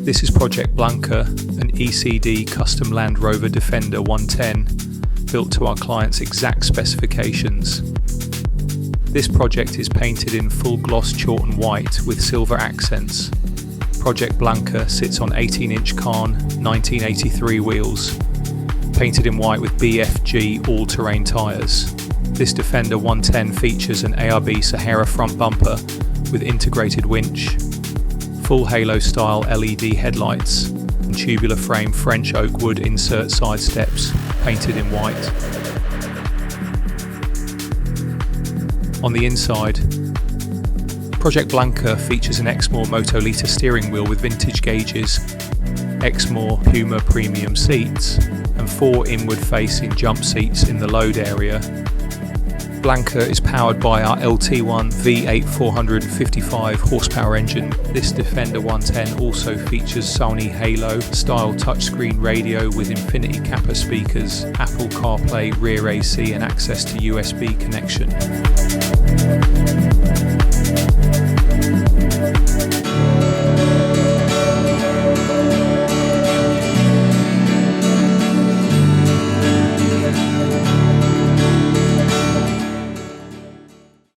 This is Project Blanca, an ECD custom Land Rover Defender 110, built to our client's exact specifications. This project is painted in full gloss Chawton white with silver accents. Project Blanca sits on 18-inch Kahn 1983 wheels, painted in white with BFG all-terrain tyres. This Defender 110 features an ARB Sahara front bumper with integrated winch, full halo-style LED headlights, and tubular frame French oak wood insert side steps painted in white. On the inside, Project Blanca features an Exmoor Motolita steering wheel with vintage gauges, Exmoor Puma premium seats, and 4 inward-facing jump seats in the load area. Blanca is powered by our LT1 V8 455 horsepower engine. This Defender 110 also features Sony Halo style touchscreen radio with Infinity Kappa speakers, Apple CarPlay rear AC and access to USB connection.